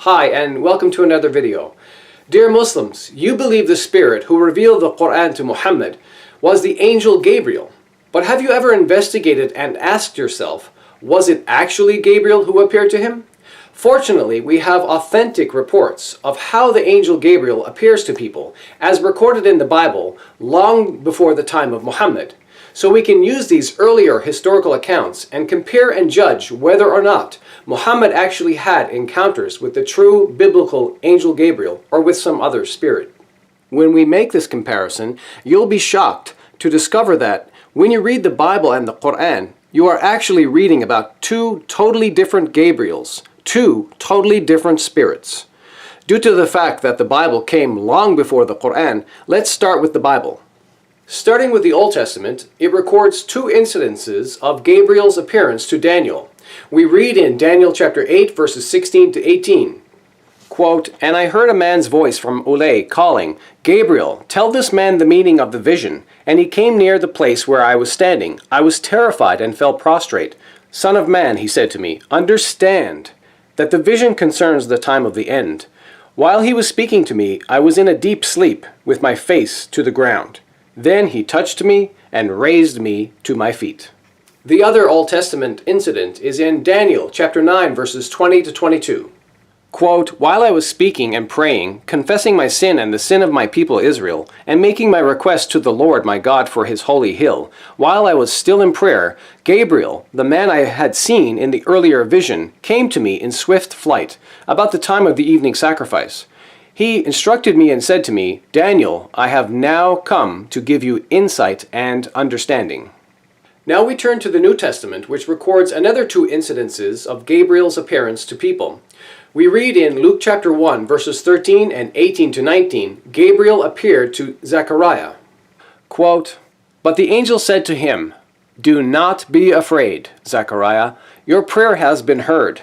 Hi, and welcome to another video. Dear Muslims, you believe the Spirit who revealed the Quran to Muhammad was the angel Gabriel. But have you ever investigated and asked yourself, was it actually Gabriel who appeared to him? Fortunately, we have authentic reports of how the angel Gabriel appears to people, as recorded in the Bible long before the time of Muhammad. So we can use these earlier historical accounts and compare and judge whether or not Muhammad actually had encounters with the true biblical angel Gabriel or with some other spirit. When we make this comparison, you'll be shocked to discover that when you read the Bible and the Quran, you are actually reading about two totally different Gabriels, two totally different spirits. Due to the fact that the Bible came long before the Quran, let's start with the Bible. Starting with the Old Testament, it records two incidences of Gabriel's appearance to Daniel. We read in Daniel chapter 8, verses 16 to 18, quote, "And I heard a man's voice from Ulay calling, 'Gabriel, tell this man the meaning of the vision.' And he came near the place where I was standing. I was terrified and fell prostrate. 'Son of man,' he said to me, 'understand that the vision concerns the time of the end.' While he was speaking to me, I was in a deep sleep, with my face to the ground. Then he touched me and raised me to my feet." The other Old Testament incident is in Daniel chapter 9, verses 20 to 22. Quote, "While I was speaking and praying, confessing my sin and the sin of my people Israel, and making my request to the Lord my God for his holy hill, while I was still in prayer, Gabriel, the man I had seen in the earlier vision, came to me in swift flight, about the time of the evening sacrifice. He instructed me and said to me, 'Daniel, I have now come to give you insight and understanding.'" Now we turn to the New Testament, which records another two incidences of Gabriel's appearance to people. We read in Luke chapter 1, verses 13 and 18 to 19, Gabriel appeared to Zechariah. Quote, "But the angel said to him, 'Do not be afraid, Zechariah, your prayer has been heard.'"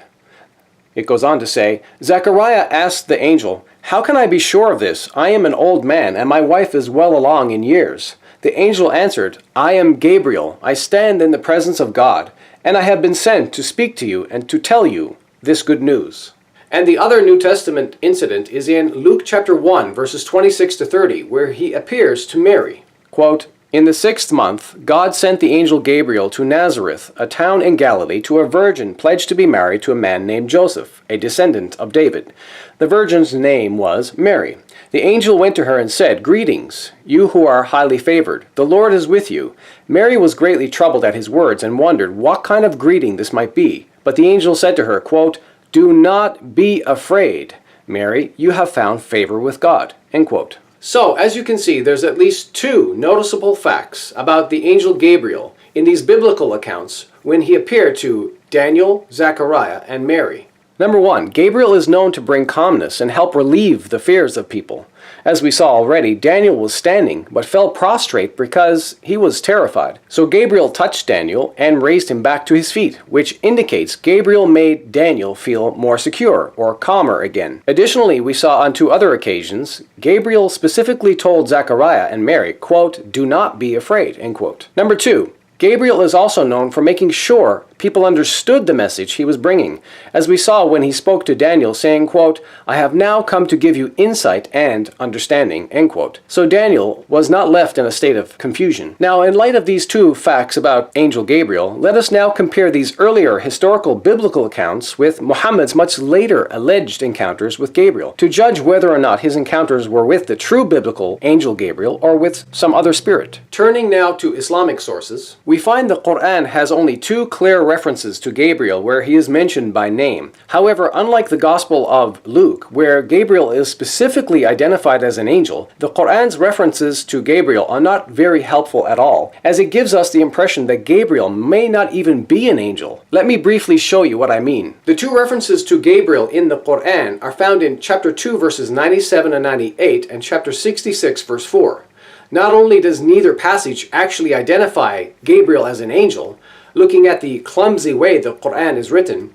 It goes on to say, Zechariah asked the angel, "How can I be sure of this? I am an old man, and my wife is well along in years." The angel answered, "I am Gabriel. I stand in the presence of God, and I have been sent to speak to you and to tell you this good news." And the other New Testament incident is in Luke chapter 1, verses 26 to 30, where he appears to Mary. Quote, "In the 6th month, God sent the angel Gabriel to Nazareth, a town in Galilee, to a virgin pledged to be married to a man named Joseph, a descendant of David. The virgin's name was Mary. The angel went to her and said, 'Greetings, you who are highly favored. The Lord is with you.' Mary was greatly troubled at his words and wondered what kind of greeting this might be. But the angel said to her, quote, 'Do not be afraid, Mary, you have found favor with God.'" End quote. So, as you can see, there's at least two noticeable facts about the angel Gabriel in these biblical accounts when he appeared to Daniel, Zechariah, and Mary. Number one, Gabriel is known to bring calmness and help relieve the fears of people. As we saw already, Daniel was standing but fell prostrate because he was terrified. So Gabriel touched Daniel and raised him back to his feet, which indicates Gabriel made Daniel feel more secure or calmer again. Additionally, we saw on two other occasions, Gabriel specifically told Zechariah and Mary, quote, "Do not be afraid," end quote. Number two, Gabriel is also known for making sure people understood the message he was bringing, as we saw when he spoke to Daniel saying, quote, "I have now come to give you insight and understanding," end quote. So Daniel was not left in a state of confusion. Now, in light of these two facts about angel Gabriel, let us now compare these earlier historical biblical accounts with Muhammad's much later alleged encounters with Gabriel, to judge whether or not his encounters were with the true biblical angel Gabriel or with some other spirit. Turning now to Islamic sources, we find the Quran has only two clear references to Gabriel where he is mentioned by name. However, unlike the Gospel of Luke, where Gabriel is specifically identified as an angel, the Quran's references to Gabriel are not very helpful at all, as it gives us the impression that Gabriel may not even be an angel. Let me briefly show you what I mean. The two references to Gabriel in the Quran are found in chapter 2, verses 97 and 98, and chapter 66, verse 4. Not only does neither passage actually identify Gabriel as an angel, looking at the clumsy way the Quran is written,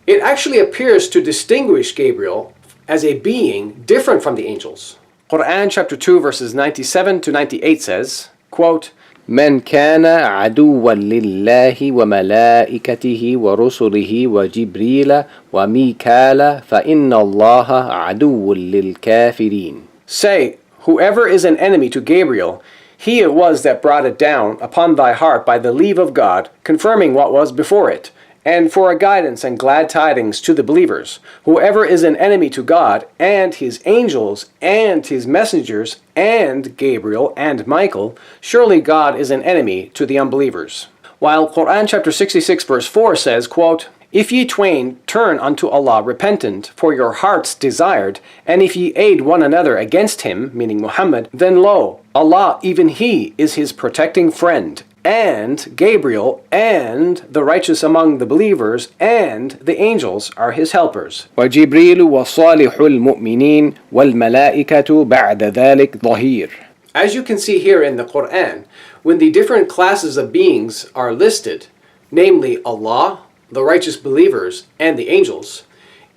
it actually appears to distinguish Gabriel as a being different from the angels. Quran chapter 2 verses 97 to 98 says, quote, من كان عدوا لله وملائكته ورسله وجبريل وميكال فإن الله عدو للكافرين. Say, whoever is an enemy to Gabriel, he it was that brought it down upon thy heart by the leave of God, confirming what was before it, and for a guidance and glad tidings to the believers. Whoever is an enemy to God, and his angels, and his messengers, and Gabriel, and Michael, surely God is an enemy to the unbelievers. While Quran chapter 66 verse 4 says, quote, If ye twain turn unto Allah repentant, for your hearts desired, and if ye aid one another against him, meaning Muhammad, then lo, Allah, even He, is his protecting friend, and Gabriel, and the righteous among the believers, and the angels are his helpers. وجبريل وصالح المؤمنين والملائكة بعد ذلك ظهير. As you can see here in the Quran, when the different classes of beings are listed, namely Allah, the righteous believers, and the angels,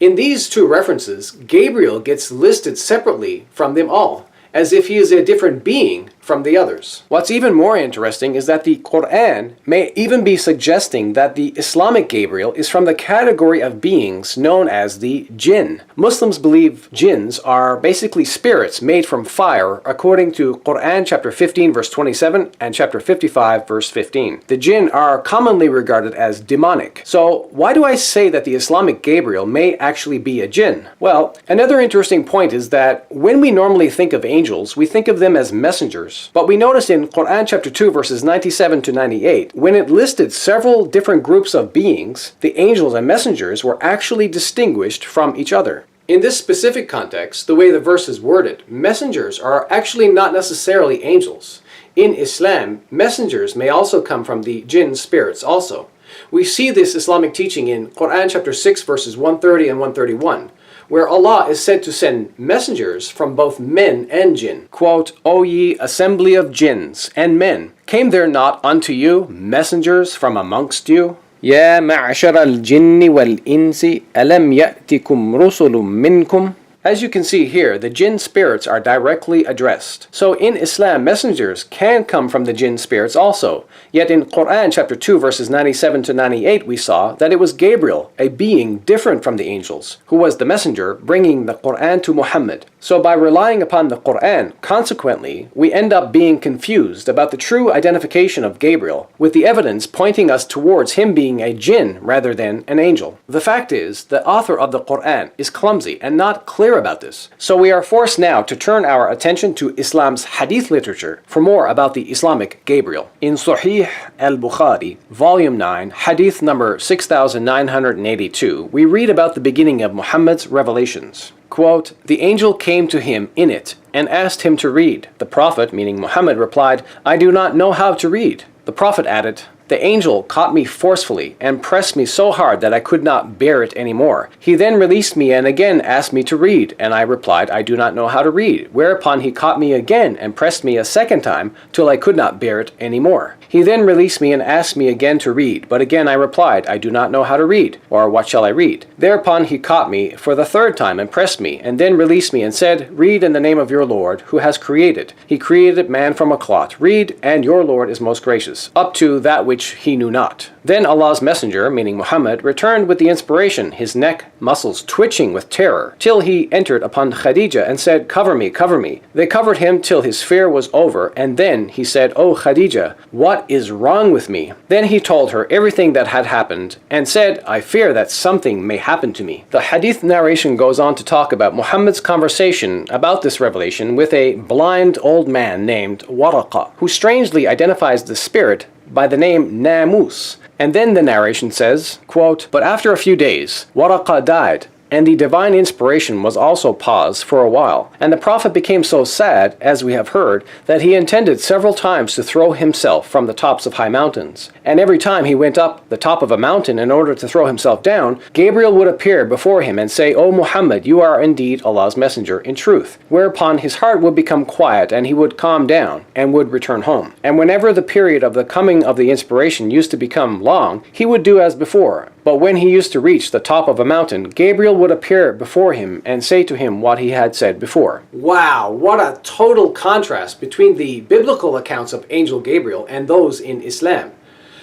in these two references, Gabriel gets listed separately from them all, as if he is a different being from the others. What's even more interesting is that the Quran may even be suggesting that the Islamic Gabriel is from the category of beings known as the jinn. Muslims believe jinns are basically spirits made from fire according to Quran chapter 15 verse 27 and chapter 55 verse 15. The jinn are commonly regarded as demonic. So why do I say that the Islamic Gabriel may actually be a jinn? Well, another interesting point is that when we normally think of angels, we think of them as messengers. But we notice in Quran chapter 2 verses 97 to 98, when it listed several different groups of beings, the angels and messengers were actually distinguished from each other. In this specific context, the way the verse is worded, messengers are actually not necessarily angels. In Islam, messengers may also come from the jinn spirits also. We see this Islamic teaching in Quran chapter 6 verses 130 and 131. Where Allah is said to send messengers from both men and jinn. Quote, O ye assembly of jinns and men, came there not unto you messengers from amongst you? يا معشر الجن والإنس ألم يأتكم رسل منكم. As you can see here, the jinn spirits are directly addressed. So in Islam, messengers can come from the jinn spirits also. Yet in Quran chapter 2 verses 97 to 98 we saw that it was Gabriel, a being different from the angels, who was the messenger bringing the Quran to Muhammad. So by relying upon the Quran, consequently, we end up being confused about the true identification of Gabriel, with the evidence pointing us towards him being a jinn rather than an angel. The fact is, the author of the Quran is clumsy and not clear about this. So we are forced now to turn our attention to Islam's hadith literature for more about the Islamic Gabriel. In Sahih al-Bukhari, volume 9, hadith number 6982, we read about the beginning of Muhammad's revelations. Quote, The angel came to him in it and asked him to read. The Prophet, meaning Muhammad, replied, I do not know how to read. The Prophet added, The angel caught me forcefully and pressed me so hard that I could not bear it any more. He then released me and again asked me to read, and I replied, I do not know how to read. Whereupon he caught me again and pressed me a second time till I could not bear it any more. He then released me and asked me again to read, but again I replied, I do not know how to read, or what shall I read? Thereupon he caught me for the third time and pressed me, and then released me and said, Read in the name of your Lord, who has created. He created man from a clot. Read, and your Lord is most gracious, up to that which he knew not. Then Allah's messenger, meaning Muhammad, returned with the inspiration, his neck muscles twitching with terror, till he entered upon Khadija and said, Cover me, cover me. They covered him till his fear was over, and then he said, O Khadija, what is wrong with me? Then he told her everything that had happened, and said, I fear that something may happen to me. The hadith narration goes on to talk about Muhammad's conversation about this revelation with a blind old man named Waraqa, who strangely identifies the spirit by the name Namus. And then the narration says, quote, But after a few days, Waraqa died, and the divine inspiration was also paused for a while. And the Prophet became so sad, as we have heard, that he intended several times to throw himself from the tops of high mountains. And every time he went up the top of a mountain in order to throw himself down, Gabriel would appear before him and say, O Muhammad, you are indeed Allah's messenger in truth. Whereupon his heart would become quiet and he would calm down and would return home. And whenever the period of the coming of the inspiration used to become long, he would do as before, But when he used to reach the top of a mountain, Gabriel would appear before him and say to him what he had said before. Wow, what a total contrast between the biblical accounts of Angel Gabriel and those in Islam.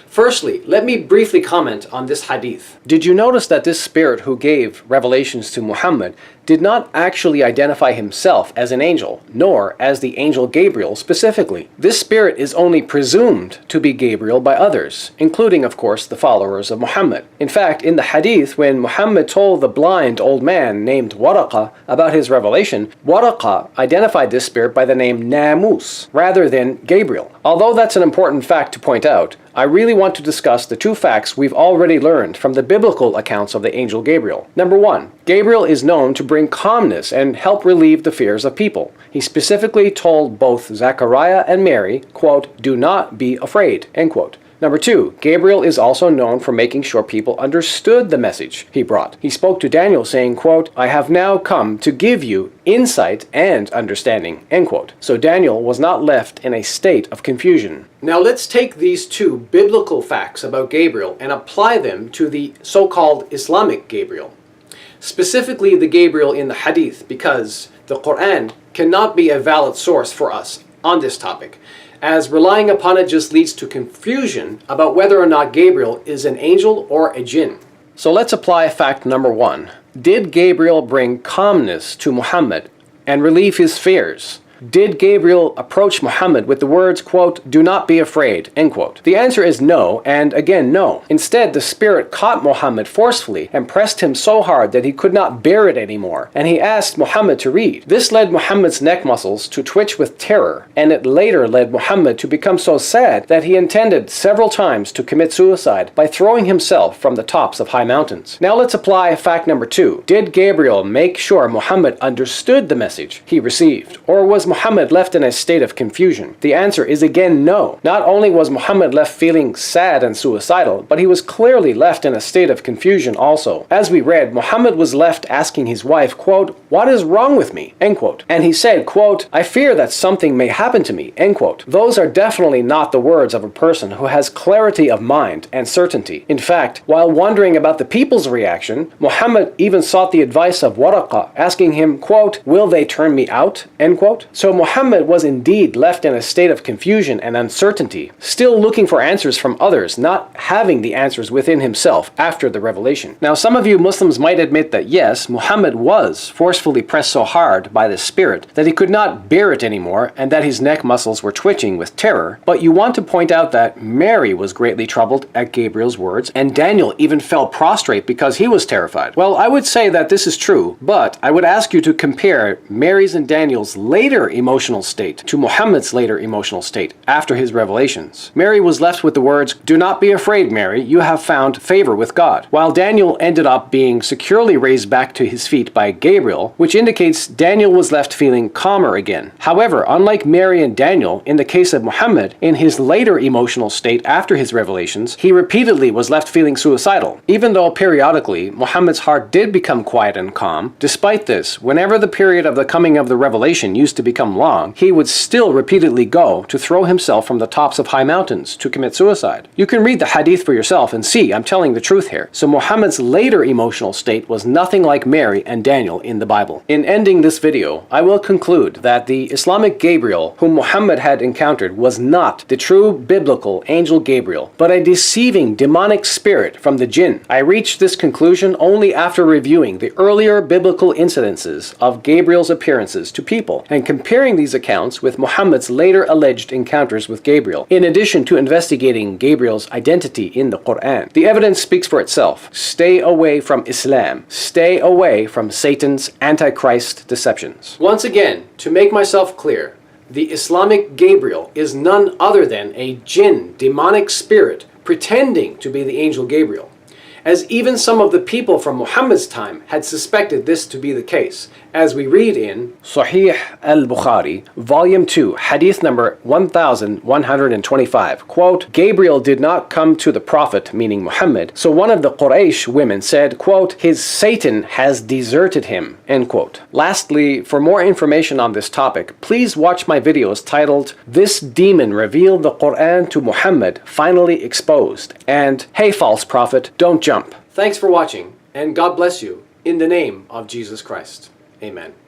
Firstly, let me briefly comment on this hadith. Did you notice that this spirit who gave revelations to Muhammad did not actually identify himself as an angel, nor as the angel Gabriel specifically? This spirit is only presumed to be Gabriel by others, including, of course, the followers of Muhammad. In fact, in the hadith, when Muhammad told the blind old man named Waraqa about his revelation, Waraqa identified this spirit by the name Namus, rather than Gabriel. Although that's an important fact to point out, I really want to discuss the two facts we've already learned from the biblical accounts of the angel Gabriel. Number one, Gabriel is known to bring calmness and help relieve the fears of people. He specifically told both Zechariah and Mary, quote, "Do not be afraid," end quote. Number two, Gabriel is also known for making sure people understood the message he brought. He spoke to Daniel saying, quote, "I have now come to give you insight and understanding," end quote. So Daniel was not left in a state of confusion. Now let's take these two biblical facts about Gabriel and apply them to the so-called Islamic Gabriel. Specifically the Gabriel in the hadith, because the Quran cannot be a valid source for us on this topic, as relying upon it just leads to confusion about whether or not Gabriel is an angel or a jinn. So let's apply fact number one. Did Gabriel bring calmness to Muhammad and relieve his fears? Did Gabriel approach Muhammad with the words, quote, "Do not be afraid," end quote? The answer is no, and again no. Instead, the spirit caught Muhammad forcefully and pressed him so hard that he could not bear it anymore, and he asked Muhammad to read. This led Muhammad's neck muscles to twitch with terror, and it later led Muhammad to become so sad that he intended several times to commit suicide by throwing himself from the tops of high mountains. Now let's apply fact number two. Did Gabriel make sure Muhammad understood the message he received, or was Muhammad left in a state of confusion? The answer is again no. Not only was Muhammad left feeling sad and suicidal, but he was clearly left in a state of confusion also. As we read, Muhammad was left asking his wife, quote, "What is wrong with me?" end quote. And he said, quote, "I fear that something may happen to me," end quote. Those are definitely not the words of a person who has clarity of mind and certainty. In fact, while wondering about the people's reaction, Muhammad even sought the advice of Waraqa, asking him, quote, "Will they turn me out?" end quote. So Muhammad was indeed left in a state of confusion and uncertainty, still looking for answers from others, not having the answers within himself after the revelation. Now, some of you Muslims might admit that yes, Muhammad was forcefully pressed so hard by the spirit that he could not bear it anymore and that his neck muscles were twitching with terror, but you want to point out that Mary was greatly troubled at Gabriel's words, and Daniel even fell prostrate because he was terrified. Well, I would say that this is true, but I would ask you to compare Mary's and Daniel's later emotional state to Muhammad's later emotional state after his revelations. Mary was left with the words, "Do not be afraid, Mary, you have found favor with God," while Daniel ended up being securely raised back to his feet by Gabriel, which indicates Daniel was left feeling calmer again. However, unlike Mary and Daniel, in the case of Muhammad, in his later emotional state after his revelations, he repeatedly was left feeling suicidal. Even though periodically Muhammad's heart did become quiet and calm, despite this, whenever the period of the coming of the revelation used to become long, he would still repeatedly go to throw himself from the tops of high mountains to commit suicide. You can read the hadith for yourself and see I'm telling the truth here. So Muhammad's later emotional state was nothing like Mary and Daniel in the Bible. In ending this video, I will conclude that the Islamic Gabriel whom Muhammad had encountered was not the true biblical angel Gabriel, but a deceiving demonic spirit from the jinn. I reached this conclusion only after reviewing the earlier biblical incidences of Gabriel's appearances to people and comparing these accounts with Muhammad's later alleged encounters with Gabriel, in addition to investigating Gabriel's identity in the Quran. The evidence speaks for itself. Stay away from Islam. Stay away from Satan's Antichrist deceptions. Once again, to make myself clear, the Islamic Gabriel is none other than a jinn, demonic spirit, pretending to be the angel Gabriel, as even some of the people from Muhammad's time had suspected this to be the case, as we read in Sahih al-Bukhari, Volume 2, Hadith number 1125, quote, "Gabriel did not come to the Prophet," meaning Muhammad, "so one of the Quraysh women said, quote, 'His Satan has deserted him,' end quote." Lastly, for more information on this topic, please watch my videos titled, "This Demon Revealed the Quran to Muhammad, Finally Exposed," and "Hey False Prophet, Don't Jump." Thanks for watching, and God bless you in the name of Jesus Christ. Amen.